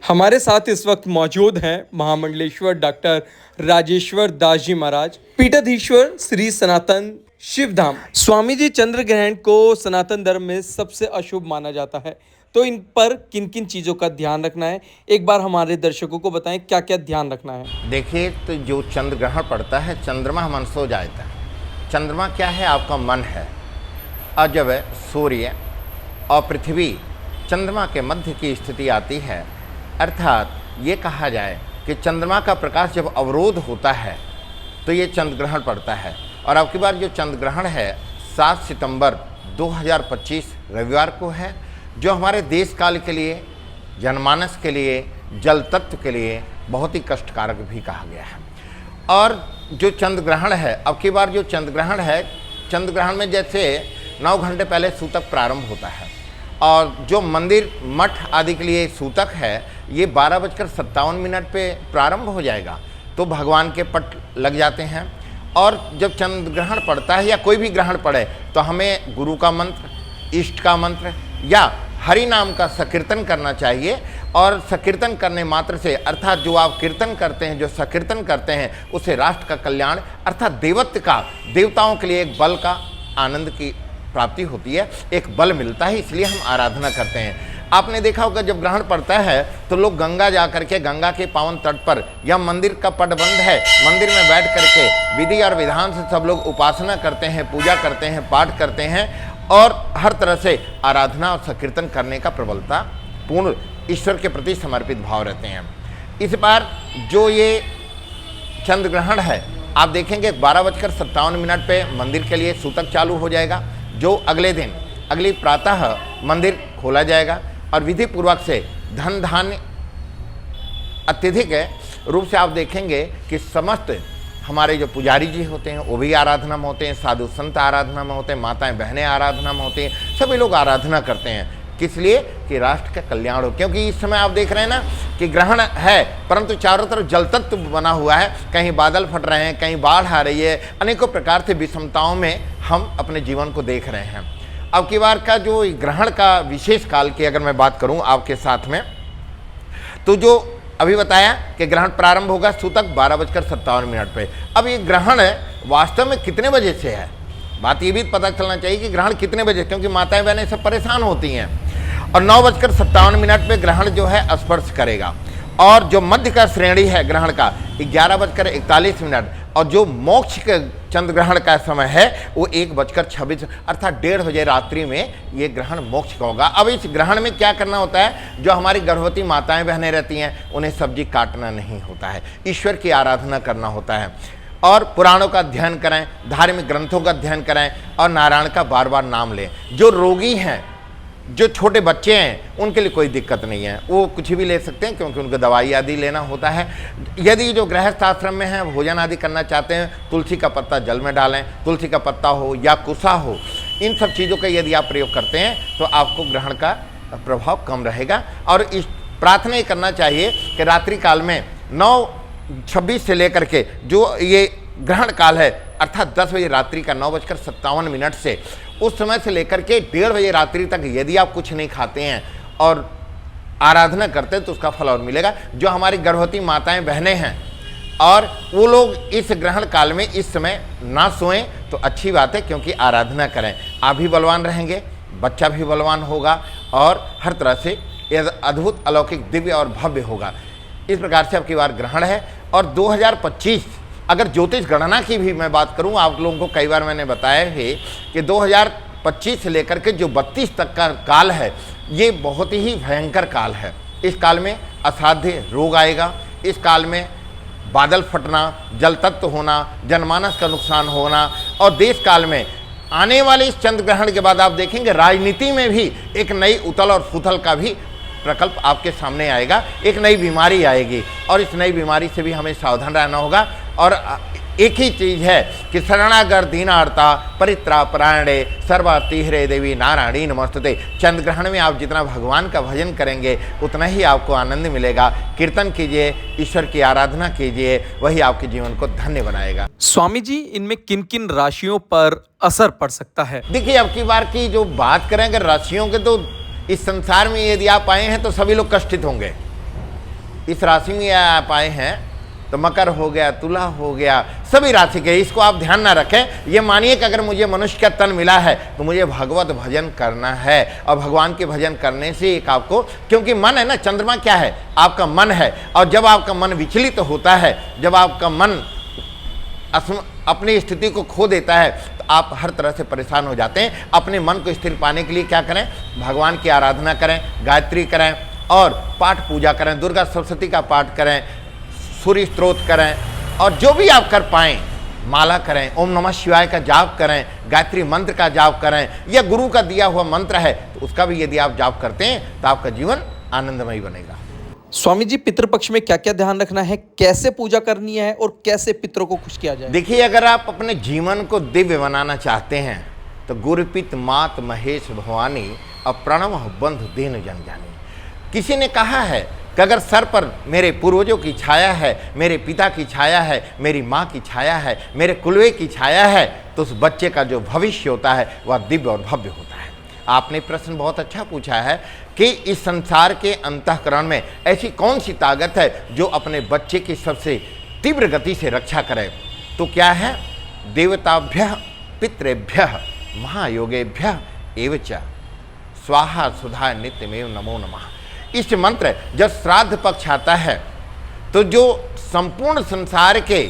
हमारे साथ इस वक्त मौजूद हैं महामंडलेश्वर डॉक्टर राजेश्वर दास जी महाराज, पीठाधीश्वर श्री सनातन शिवधाम। स्वामी जी, चंद्र ग्रहण को सनातन धर्म में सबसे अशुभ माना जाता है, तो इन पर किन किन चीज़ों का ध्यान रखना है, एक बार हमारे दर्शकों को बताएं क्या क्या ध्यान रखना है। देखिए, तो जो चंद्र ग्रहण पड़ता है, चंद्रमा मनसो जाता है। चंद्रमा क्या है? आपका मन है। और जब सूर्य और पृथ्वी चंद्रमा के मध्य की स्थिति आती है, अर्थात ये कहा जाए कि चंद्रमा का प्रकाश जब अवरोध होता है तो ये चंद्र ग्रहण पड़ता है। और अब की बार जो चंद्र ग्रहण है 7 सितंबर 2025 रविवार को है, जो हमारे देश काल के लिए, जनमानस के लिए, जल तत्व के लिए बहुत ही कष्टकारक भी कहा गया है। और जो चंद्र ग्रहण है, अब की बार जो चंद्र ग्रहण है, चंद्र ग्रहण में जैसे 9 घंटे पहले सूतक प्रारंभ होता है, और जो मंदिर मठ आदि के लिए सूतक है ये 12:57 पे प्रारंभ हो जाएगा। तो भगवान के पट लग जाते हैं। और जब चंद्र ग्रहण पड़ता है या कोई भी ग्रहण पड़े तो हमें गुरु का मंत्र, इष्ट का मंत्र या हरि नाम का संकीर्तन करना चाहिए। और संकीर्तन करने मात्र से, अर्थात जो आप कीर्तन करते हैं, जो संकीर्तन करते हैं, उससे राष्ट्र का कल्याण अर्थात देवत्व का, देवताओं के लिए एक बल का, आनंद की प्राप्ति होती है, एक बल मिलता है। इसलिए हम आराधना करते हैं। आपने देखा होगा जब ग्रहण पड़ता है तो लोग गंगा जा करके, गंगा के पावन तट पर या मंदिर का पट बंद है, मंदिर में बैठ करके विधि और विधान से सब लोग उपासना करते हैं, पूजा करते हैं, पाठ करते हैं और हर तरह से आराधना और संकीर्तन करने का प्रबलता पूर्ण ईश्वर के प्रति समर्पित भाव रहते हैं। इस बार जो ये चंद्र ग्रहण है, आप देखेंगे 12:57 पे मंदिर के लिए सूतक चालू हो जाएगा, जो अगले दिन, अगली प्रातः मंदिर खोला जाएगा और विधि पूर्वक से धन धान्य अत्यधिक रूप से आप देखेंगे कि समस्त हमारे जो पुजारी जी होते हैं वो भी आराधना में होते हैं, साधु संत आराधना में होते हैं, माताएं बहनें आराधना में होती हैं, सभी लोग आराधना करते हैं। किस लिए? कि राष्ट्र का कल्याण हो। क्योंकि इस समय आप देख रहे हैं ना कि ग्रहण है, परंतु चारों तरफ जल तत्व बना हुआ है, कहीं बादल फट रहे हैं, कहीं बाढ़ आ रही है, अनेकों प्रकार से विषमताओं में हम अपने जीवन को देख रहे हैं। अब की बार का जो ग्रहण का विशेष काल की अगर मैं बात करूं आपके साथ में, तो जो अभी बताया कि ग्रहण प्रारंभ होगा सूतक 12:57 पे। अब ये ग्रहण वास्तव में कितने बजे से है, बात ये भी पता चलना चाहिए कि ग्रहण कितने बजे, क्योंकि माताएं बहनें सब परेशान होती हैं। और 9:57 पे ग्रहण जो है स्पर्श करेगा। और जो मध्य का श्रेणी है ग्रहण का 11:41 और जो मोक्ष के चंद्र ग्रहण का समय है वो 1:26 अर्थात 1:30 बजे रात्रि में ये ग्रहण मोक्ष का होगा। अब इस ग्रहण में क्या करना होता है? जो हमारी गर्भवती माताएं बहनें रहती हैं उन्हें सब्जी काटना नहीं होता है, ईश्वर की आराधना करना होता है। और पुराणों का अध्ययन करें, धार्मिक ग्रंथों का अध्ययन करें और नारायण का बार बार नाम लें। जो रोगी हैं, जो छोटे बच्चे हैं, उनके लिए कोई दिक्कत नहीं है, वो कुछ भी ले सकते हैं क्योंकि उनको दवाई आदि लेना होता है। यदि जो गृहस्थ आश्रम में हैं, भोजन आदि करना चाहते हैं, तुलसी का पत्ता जल में डालें, तुलसी का पत्ता हो या कुसा हो, इन सब चीज़ों का यदि आप प्रयोग करते हैं तो आपको ग्रहण का प्रभाव कम रहेगा। और इस प्रार्थना करना चाहिए कि रात्रि काल में 9:26 से लेकर के जो ये ग्रहण काल है, अर्थात 10 बजे रात्रि का 9:57 से, उस समय से लेकर के 1:30 बजे रात्रि तक यदि आप कुछ नहीं खाते हैं और आराधना करते हैं तो उसका फल और मिलेगा। जो हमारी गर्भवती माताएं बहनें हैं और वो लोग इस ग्रहण काल में इस समय ना सोएं तो अच्छी बात है, क्योंकि आराधना करें। आप भी बलवान रहेंगे, बच्चा भी बलवान होगा और हर तरह से यह अद्भुत, अलौकिक, दिव्य और भव्य होगा। इस प्रकार से अब की बार ग्रहण है। और 2025 अगर ज्योतिष गणना की भी मैं बात करूं, आप लोगों को कई बार मैंने बताया है कि 2025 से लेकर के जो 32 तक का काल है ये बहुत ही भयंकर काल है। इस काल में असाध्य रोग आएगा, इस काल में बादल फटना, जल तत्व होना, जनमानस का नुकसान होना, और देश काल में आने वाले इस चंद्र ग्रहण के बाद आप देखेंगे राजनीति में भी एक नई उथल और फुथल का भी प्रकल्प आपके सामने आएगा। एक नई बीमारी आएगी और इस नई बीमारी से भी हमें सावधान रहना होगा। और एक ही चीज़ है कि शरणागत दीनार्ता परित्रा परायणे सर्वाति हरे देवी नारायणी नमस्तुते। चंद्र ग्रहण में आप जितना भगवान का भजन करेंगे उतना ही आपको आनंद मिलेगा। कीर्तन कीजिए, ईश्वर की आराधना कीजिए, वही आपके जीवन को धन्य बनाएगा। स्वामी जी, इनमें किन किन राशियों पर असर पड़ सकता है? देखिए, अब की बार की जो बात करें अगर राशियों के, तो इस संसार में यदि आप आए हैं तो सभी लोग कष्टित होंगे। इस राशि में आप आए हैं तो मकर हो गया, तुला हो गया, सभी राशि के, इसको आप ध्यान ना रखें। ये मानिए कि अगर मुझे मनुष्य का तन मिला है तो मुझे भगवत भजन करना है, और भगवान के भजन करने से एक आपको, क्योंकि मन है ना, चंद्रमा क्या है, आपका मन है, और जब आपका मन विचलित होता है, जब आपका मन अपनी स्थिति को खो देता है तो आप हर तरह से परेशान हो जाते हैं। अपने मन को स्थिर पाने के लिए क्या करें, भगवान की आराधना करें, गायत्री करें और पाठ पूजा करें, दुर्गा सरस्वती का पाठ करें, सूर्य स्तोत्र करें, और जो भी आप कर पाएं, माला करें, ओम नमः शिवाय का जाप करें, गायत्री मंत्र का जाप करें, या गुरु का दिया हुआ मंत्र है तो उसका भी यदि आप जाप करते हैं तो आपका जीवन आनंदमय बनेगा। स्वामी जी, पितृपक्ष में क्या क्या ध्यान रखना है, कैसे पूजा करनी है और कैसे पितरों को खुश किया जाए? देखिए, अगर आप अपने जीवन को दिव्य बनाना चाहते हैं तो गुरुपित मात महेश भवानी और प्रणव बंधु दीन जन जानी। किसी ने कहा है कि अगर सर पर मेरे पूर्वजों की छाया है, मेरे पिता की छाया है, मेरी माँ की छाया है, मेरे कुलवे की छाया है, तो उस बच्चे का जो भविष्य होता है वह दिव्य और भव्य होता है। आपने प्रश्न बहुत अच्छा पूछा है कि इस संसार के अंतःकरण में ऐसी कौन सी ताकत है जो अपने बच्चे की सबसे तीव्र गति से रक्षा करे। तो क्या है, देवताभ्य पितृभ्य महायोगेभ्य एवच स्वाहा सुधा नित्यमेव नमो नमः। इस मंत्र जब श्राद्ध पक्ष आता है तो जो संपूर्ण संसार के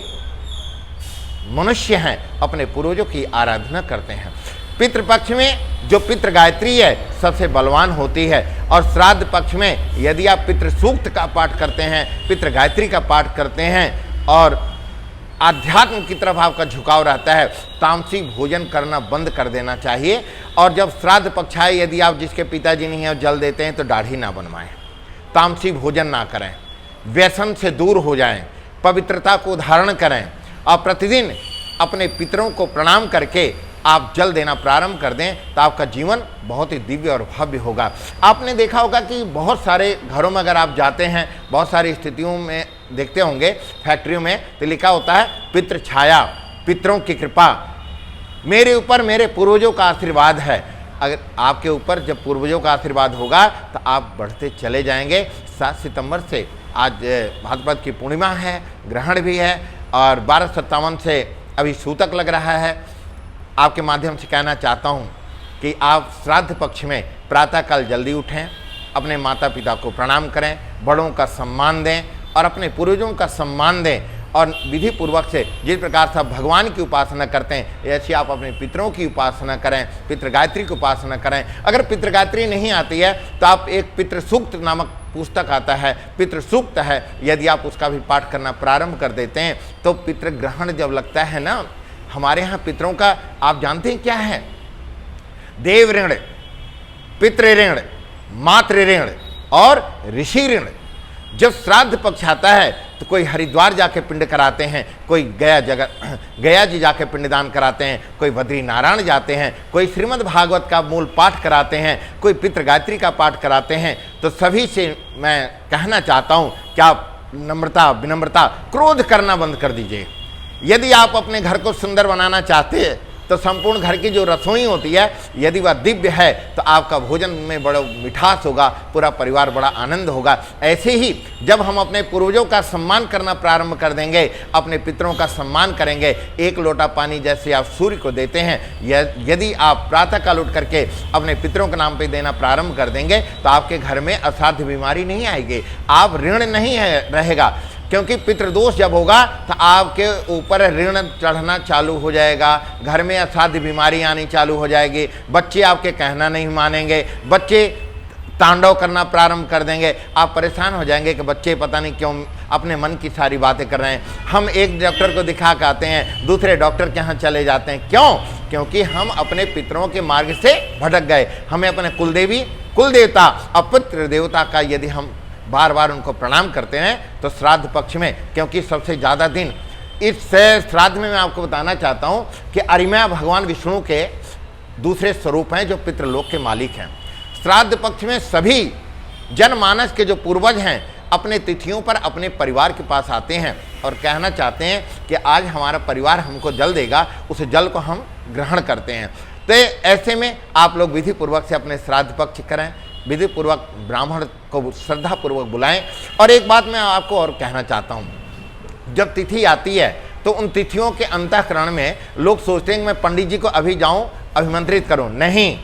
मनुष्य हैं अपने पूर्वजों की आराधना करते हैं। पितृपक्ष में जो पितृ गायत्री है सबसे बलवान होती है, और श्राद्ध पक्ष में यदि आप पितृ सूक्त का पाठ करते हैं, पितृ गायत्री का पाठ करते हैं और आध्यात्म की तरफ आपका झुकाव रहता है, तामसी भोजन करना बंद कर देना चाहिए। और जब श्राद्ध पक्ष आए, यदि आप जिसके पिताजी नहीं है जल देते हैं तो दाढ़ी ना बनवाएं, तामसी भोजन ना करें, व्यसन से दूर हो जाएं, पवित्रता को धारण करें, और प्रतिदिन अपने पितरों को प्रणाम करके आप जल देना प्रारंभ कर दें तो आपका जीवन बहुत ही दिव्य और भव्य होगा। आपने देखा होगा कि बहुत सारे घरों में अगर आप जाते हैं, बहुत सारी स्थितियों में देखते होंगे, फैक्ट्रियों में तो लिखा होता है पितृ छाया, पितरों की कृपा, मेरे ऊपर मेरे पूर्वजों का आशीर्वाद है। अगर आपके ऊपर जब पूर्वजों का आशीर्वाद होगा तो आप बढ़ते चले जाएंगे। 7 सितंबर से आज भाद्रपद की पूर्णिमा है, ग्रहण भी है, और 1257 से अभी सूतक लग रहा है। आपके माध्यम से कहना चाहता हूँ कि आप श्राद्ध पक्ष में प्रातःकाल जल्दी उठें, अपने माता पिता को प्रणाम करें, बड़ों का सम्मान दें और अपने पूर्वजों का सम्मान दें, और विधि पूर्वक से जिस प्रकार से आप भगवान की उपासना करते हैं ऐसी आप अपने पितरों की उपासना करें, पितृ गायत्री की उपासना करें। अगर पितृ गायत्री नहीं आती है तो आप एक पितृ सूक्त नामक पुस्तक आता है, पितृ सूक्त है, यदि आप उसका भी पाठ करना प्रारंभ कर देते हैं तो पितृ ग्रहण जब लगता है ना, हमारे यहाँ पितरों का आप जानते हैं क्या है, देव ऋण, पितृ ऋण, मातृ ऋण और ऋषि ऋण। जब श्राद्ध पक्ष आता है तो कोई हरिद्वार जाके पिंड कराते हैं, कोई गया जी जाके पिंडदान कराते हैं, कोई बद्री नारायण जाते हैं, कोई श्रीमद् भागवत का मूल पाठ कराते हैं, कोई पितृ गायत्री का पाठ कराते हैं। तो सभी से मैं कहना चाहता हूँ कि आप नम्रता, विनम्रता, क्रोध करना बंद कर दीजिए। यदि आप अपने घर को सुंदर बनाना चाहते हैं तो संपूर्ण घर की जो रसोई होती है यदि वह दिव्य है तो आपका भोजन में बड़ा मिठास होगा, पूरा परिवार बड़ा आनंद होगा। ऐसे ही जब हम अपने पूर्वजों का सम्मान करना प्रारंभ कर देंगे, अपने पितरों का सम्मान करेंगे, एक लोटा पानी जैसे आप सूर्य को देते हैं, यदि आप प्रातःकाल उठ करके अपने पितरों के नाम पे देना प्रारंभ कर देंगे तो आपके घर में असाध्य बीमारी नहीं आएगी, आप ऋण नहीं रहेगा। क्योंकि पितृदोष जब होगा तो आपके ऊपर ऋण चढ़ना चालू हो जाएगा, घर में असाध्य बीमारी आनी चालू हो जाएगी, बच्चे आपके कहना नहीं मानेंगे, बच्चे तांडव करना प्रारंभ कर देंगे। आप परेशान हो जाएंगे कि बच्चे पता नहीं क्यों अपने मन की सारी बातें कर रहे हैं। हम एक डॉक्टर को दिखा के आते हैं, दूसरे डॉक्टर के यहाँ चले जाते हैं, क्यों? क्योंकि हम अपने पितरों के मार्ग से भटक गए। हमें अपने कुलदेवी, कुलदेवता और पितृ देवता का यदि हम बार बार उनको प्रणाम करते हैं तो श्राद्ध पक्ष में, क्योंकि सबसे ज़्यादा दिन इस श्राद्ध में मैं आपको बताना चाहता हूँ कि अरिमया भगवान विष्णु के दूसरे स्वरूप हैं जो पितृलोक के मालिक हैं। श्राद्ध पक्ष में सभी जनमानस के जो पूर्वज हैं अपने तिथियों पर अपने परिवार के पास आते हैं और कहना चाहते हैं कि आज हमारा परिवार हमको जल देगा, उस जल को हम ग्रहण करते हैं। तो ऐसे में आप लोग विधि पूर्वक से अपने श्राद्ध पक्ष करें, विधि पूर्वक ब्राह्मण को श्रद्धा पूर्वक बुलाएं। और एक बात मैं आपको और कहना चाहता हूँ, जब तिथि आती है तो उन तिथियों के अंतःकरण में लोग सोचते हैं कि मैं पंडित जी को अभी जाऊं अभिमंत्रित करूं। नहीं,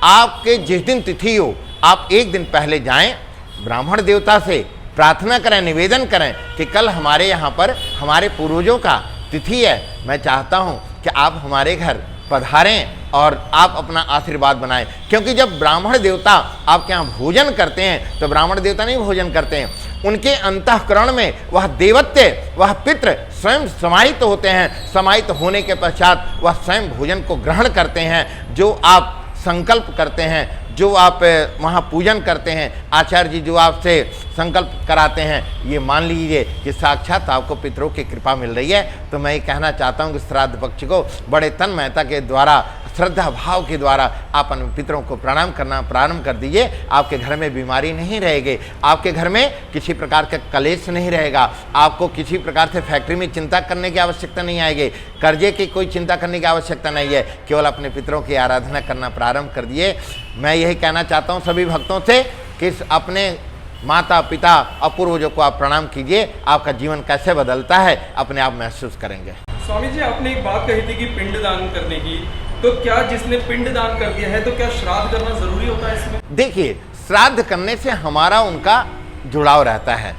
आपके जिस दिन तिथि हो आप एक दिन पहले जाएं, ब्राह्मण देवता से प्रार्थना करें, निवेदन करें कि कल हमारे यहाँ पर हमारे पूर्वजों का तिथि है, मैं चाहता हूँ कि आप हमारे घर पधारें और आप अपना आशीर्वाद बनाएं। क्योंकि जब ब्राह्मण देवता आपके यहाँ भोजन करते हैं तो ब्राह्मण देवता नहीं भोजन करते हैं, उनके अंतःकरण में वह देवत्व, वह पितृ स्वयं समाहित होते हैं। समाहित होने के पश्चात वह स्वयं भोजन को ग्रहण करते हैं। जो आप संकल्प करते हैं, जो आप वहाँ पूजन करते हैं, आचार्य जी जो आपसे संकल्प कराते हैं, ये मान लीजिए कि साक्षात आपको पितरों की कृपा मिल रही है। तो मैं ये कहना चाहता हूँ कि श्राद्ध पक्ष को बड़े तन्मयता के द्वारा, श्रद्धा भाव के द्वारा आप अपने पितरों को प्रणाम करना प्रारंभ कर दीजिए। आपके घर में बीमारी नहीं रहेगी, आपके घर में किसी प्रकार का कलेश नहीं रहेगा, आपको किसी प्रकार से फैक्ट्री में चिंता करने की आवश्यकता नहीं आएगी, कर्जे की कोई चिंता करने की आवश्यकता नहीं है। केवल अपने पितरों की आराधना करना प्रारंभ कर दिए। मैं यही कहना चाहता हूँ सभी भक्तों से कि अपने माता पिता और पूर्वजों को आप प्रणाम कीजिए। आपका जीवन कैसे बदलता है अपने आप महसूस करेंगे। स्वामी जी, आपने एक बात कही थी कि पिंड दान करने की, तो क्या जिसने पिंड दान कर दिया है तो क्या श्राद्ध करना जरूरी होता है इसमें? देखिए, श्राद्ध करने से हमारा उनका जुड़ाव रहता है।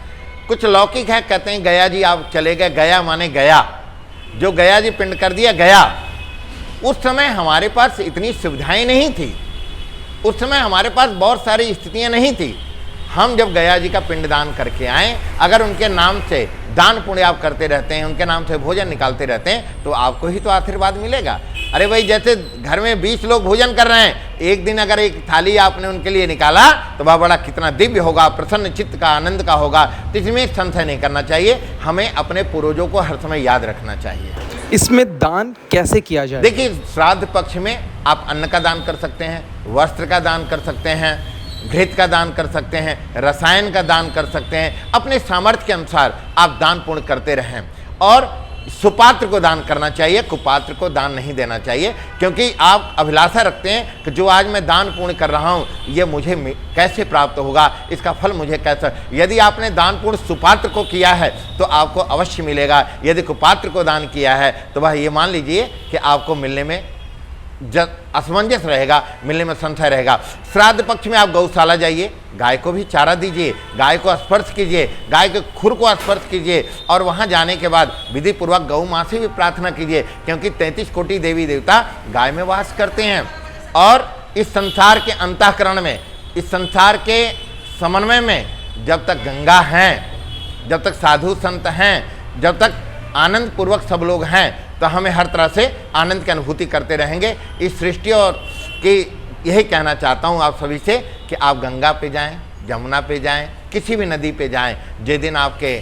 कुछ लौकिक है, कहते हैं गया जी आप चले गए, गया माने गया, जो गया जी पिंड कर दिया गया। उस समय हमारे पास इतनी सुविधाएं नहीं थी, उस समय हमारे पास बहुत सारी स्थितियां नहीं थी। हम जब गया जी का पिंड दान करके आए, अगर उनके नाम से दान पुण्य आप करते रहते हैं, उनके नाम से भोजन निकालते रहते हैं, तो आपको ही तो आशीर्वाद मिलेगा। अरे भाई, जैसे घर में 20 लोग भोजन कर रहे हैं, एक दिन अगर एक थाली आपने उनके लिए निकाला तो वह बड़ा कितना दिव्य होगा, प्रसन्न चित्त का, आनंद का होगा। तो इसमें संशय नहीं करना चाहिए, हमें अपने पूर्वजों को हर समय याद रखना चाहिए। इसमें दान कैसे किया जाए? देखिए, श्राद्ध पक्ष में आप अन्न का दान कर सकते हैं, वस्त्र का दान कर सकते हैं, घृत का दान कर सकते हैं, रसायन का दान कर सकते हैं। अपने सामर्थ्य के अनुसार आप दान पुण्य करते रहें। और सुपात्र को दान करना चाहिए, कुपात्र को दान नहीं देना चाहिए। क्योंकि आप अभिलाषा रखते हैं कि जो आज मैं दान पुण्य कर रहा हूँ ये मुझे कैसे प्राप्त होगा, इसका फल मुझे कैसा। यदि आपने दान पुण्य सुपात्र को किया है तो आपको अवश्य मिलेगा, यदि कुपात्र को दान किया है तो वह ये मान लीजिए कि आपको मिलने में असमंजस रहेगा, मिलने में संशय रहेगा। श्राद्ध पक्ष में आप गौशाला जाइए, गाय को भी चारा दीजिए, गाय को स्पर्श कीजिए, गाय के खुर को स्पर्श कीजिए। और वहाँ जाने के बाद विधि पूर्वक गौ माँ से भी प्रार्थना कीजिए, क्योंकि 33 कोटि देवी देवता गाय में वास करते हैं। और इस संसार के अंतःकरण में, इस संसार के समन्वय में जब तक गंगा हैं, जब तक साधु संत हैं, जब तक आनंद पूर्वक सब लोग हैं, तो हमें हर तरह से आनंद की अनुभूति करते रहेंगे इस सृष्टि। और कि यही कहना चाहता हूँ आप सभी से कि आप गंगा पे जाएं, जमुना पे जाएं, किसी भी नदी पे जाएं, जिस दिन आपके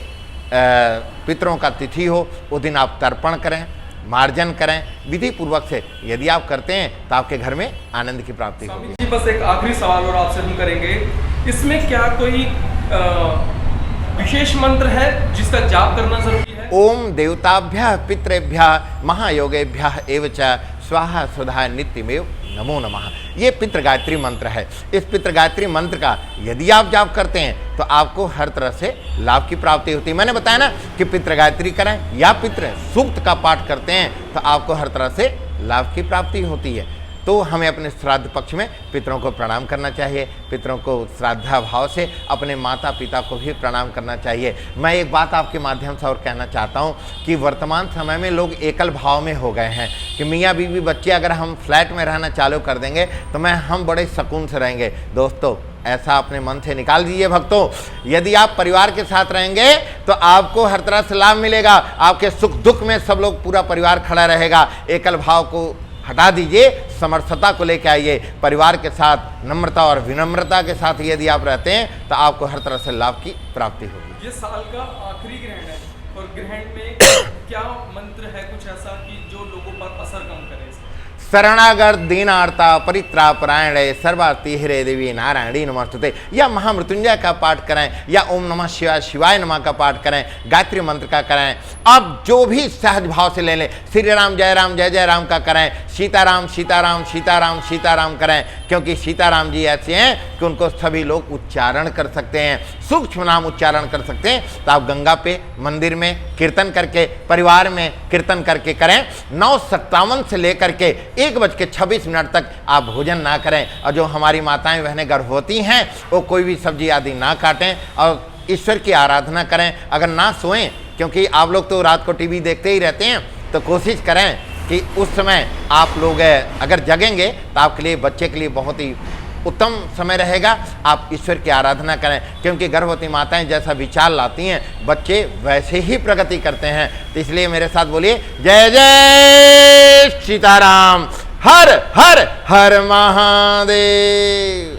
पितरों का तिथि हो उस दिन आप तर्पण करें, मार्जन करें विधि पूर्वक से। यदि आप करते हैं तो आपके घर में आनंद की प्राप्ति होगी। जी, बस एक आखिरी सवाल और आपसे हम करेंगे, इसमें क्या कोई विशेष मंत्र है जिसका जाप करना जरूरी है? ओम देवताभ्यः पितृभ्यः महायोगेभ्यः एव च स्वाहा स्वधा नित्यमेव नमो नमः। ये पितृ गायत्री मंत्र है। इस पितृ गायत्री मंत्र का यदि आप जाप करते हैं तो आपको हर तरह से लाभ की प्राप्ति होती है। मैंने बताया ना कि पितृ गायत्री करें या पितृ सूक्त का पाठ करते हैं तो आपको हर तरह से लाभ की प्राप्ति होती है। तो हमें अपने श्राद्ध पक्ष में पितरों को प्रणाम करना चाहिए, पितरों को श्रद्धा भाव से अपने माता पिता को भी प्रणाम करना चाहिए। मैं एक बात आपके माध्यम से और कहना चाहता हूँ कि वर्तमान समय में लोग एकल भाव में हो गए हैं कि मियाँ बीवी बच्चे अगर हम फ्लैट में रहना चालू कर देंगे तो हम बड़े सुकून से रहेंगे। दोस्तों, ऐसा अपने मन से निकाल दीजिए भक्तों। यदि आप परिवार के साथ रहेंगे तो आपको हर तरह से लाभ मिलेगा, आपके सुख दुख में सब लोग पूरा परिवार खड़ा रहेगा। एकल भाव को हटा दीजिए, समर्थता को लेकर आइए। परिवार के साथ नम्रता और विनम्रता के साथ यदि आप रहते हैं तो आपको हर तरह से लाभ की प्राप्ति होगी। ये साल का आखिरी ग्रहण है और ग्रहण में क्या मंत्र है कुछ ऐसा कि जो लोगों पर असर कम करे? शरणागत दीनार्ता परित्रापरायणे सर्वार्ति हरे देवी नारायणी नमस्तुते, या महामृत्युंजय का पाठ करें या ओम नमः शिवाय शिवाय नमः का पाठ करें, गायत्री मंत्र का करें। अब जो भी सहज भाव से ले लें, श्री राम जय जय राम का करें, सीताराम सीताराम सीताराम सीताराम करें, क्योंकि सीताराम जी ऐसे हैं कि उनको सभी लोग उच्चारण कर सकते हैं, सूक्ष्म नाम उच्चारण कर सकते हैं, तो आप गंगा पे मंदिर में कीर्तन करके, परिवार में कीर्तन करके करें। 9:57 से लेकर के 1:26 तक आप भोजन ना करें, और जो हमारी माताएं बहनें गर्भवती हैं वो कोई भी सब्जी आदि ना काटें और ईश्वर की आराधना करें। अगर ना सोएं, क्योंकि आप लोग तो रात को टीवी देखते ही रहते हैं, तो कोशिश करें कि उस समय आप लोग अगर जगेंगे तो आपके लिए, बच्चे के लिए बहुत ही उत्तम समय रहेगा। आप ईश्वर की आराधना करें, क्योंकि गर्भवती माताएं जैसा विचार लाती हैं बच्चे वैसे ही प्रगति करते हैं। तो इसलिए मेरे साथ बोलिए जय जय सीताराम, हर हर हर महादेव।